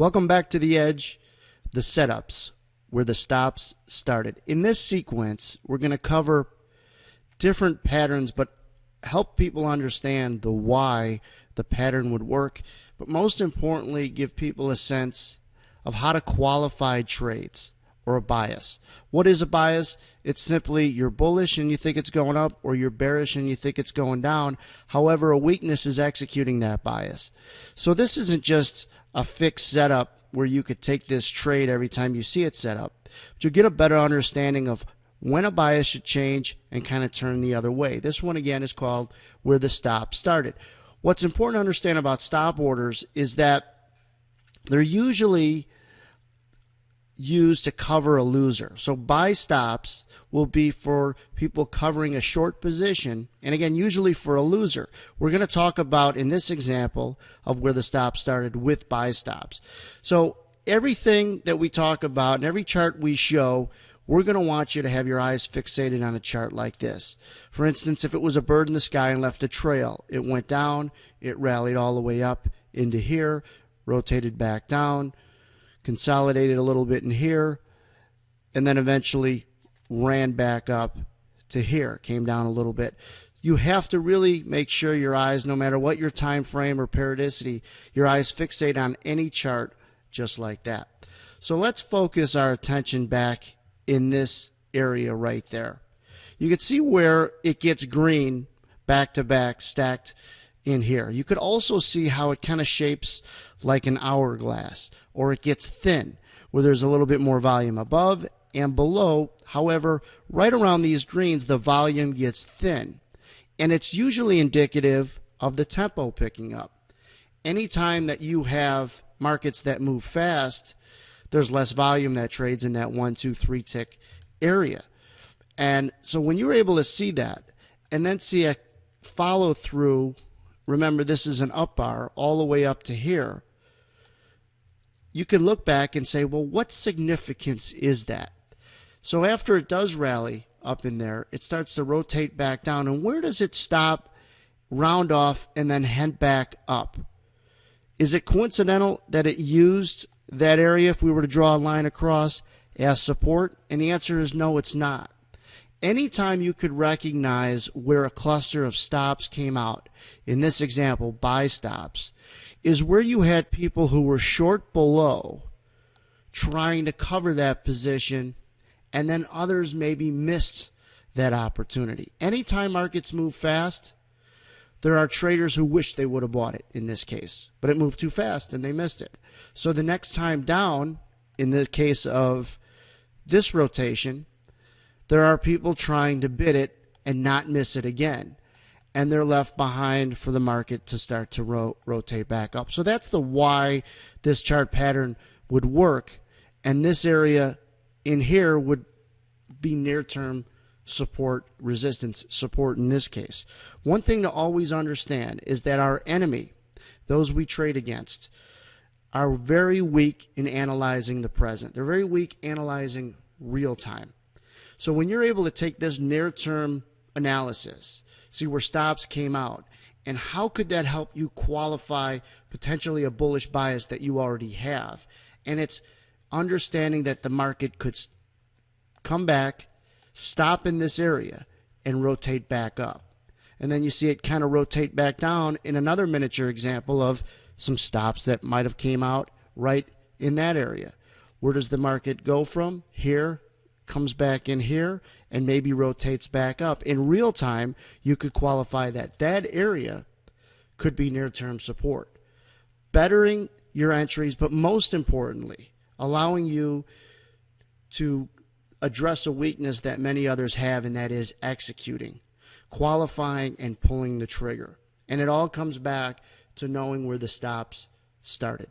Welcome back to the edge, the setups, where the stops started. In this sequence, we're going to cover different patterns, but help people understand the why the pattern would work, but most importantly, give people a sense of how to qualify trades or a bias. What is a bias? It's simply you're bullish and you think it's going up, or you're bearish and you think it's going down. However, a weakness is executing that bias. So this isn't just a fixed setup where you could take this trade every time you see it set up, but you'll get a better understanding of when a bias should change and kind of turn the other way. This one again is called where the stop started. What's important to understand about stop orders is that they're usually used to cover a loser. So buy stops will be for people covering a short position, and again, usually for a loser. We're going to talk about, in this example, of where the stop started with buy stops. So everything that we talk about and every chart we show, we're going to want you to have your eyes fixated on a chart like this. For instance, if it was a bird in the sky and left a trail, it went down, it rallied all the way up into here, rotated back down, consolidated a little bit in here, and then eventually ran back up to here, came down a little bit. You have to really make sure your eyes, no matter what your time frame or periodicity, your eyes fixate on any chart just like that. So let's focus our attention back in this area right there. You can see where it gets green back to back stacked in here. You could also see how it kind of shapes like an hourglass, or it gets thin where there's a little bit more volume above and below. However, right around these greens, the volume gets thin, and it's usually indicative of the tempo picking up. Anytime that you have markets that move fast, there's less volume that trades in that 1, 2, 3 tick area. And so when you're able to see that and then see a follow through, remember this is an up bar all the way up to here, you can look back and say, well, what significance is that? So after it does rally up in there, it starts to rotate back down. And where does it stop, round off, and then head back up? Is it coincidental that it used that area, if we were to draw a line across, as support? And the answer is no, it's not. Anytime you could recognize where a cluster of stops came out, in this example, buy stops, is where you had people who were short below trying to cover that position, and then others maybe missed that opportunity. Anytime markets move fast, there are traders who wish they would have bought it in this case, but it moved too fast and they missed it. So the next time down, in the case of this rotation, there are people trying to bid it and not miss it again, and they're left behind for the market to start to rotate back up. So that's the why this chart pattern would work, and this area in here would be near-term support, resistance, support in this case. One thing to always understand is that our enemy, those we trade against, are very weak in analyzing the present. They're very weak analyzing real time. So when you're able to take this near-term analysis, see where stops came out, and how could that help you qualify potentially a bullish bias that you already have? And it's understanding that the market could come back, stop in this area, and rotate back up. And then you see it kind of rotate back down in another miniature example of some stops that might have came out right in that area. Where does the market go from? Here, comes back in here, and maybe rotates back up. In real time, you could qualify that that area could be near-term support. Bettering your entries, but most importantly, allowing you to address a weakness that many others have, and that is executing, qualifying, and pulling the trigger. And it all comes back to knowing where the stops started.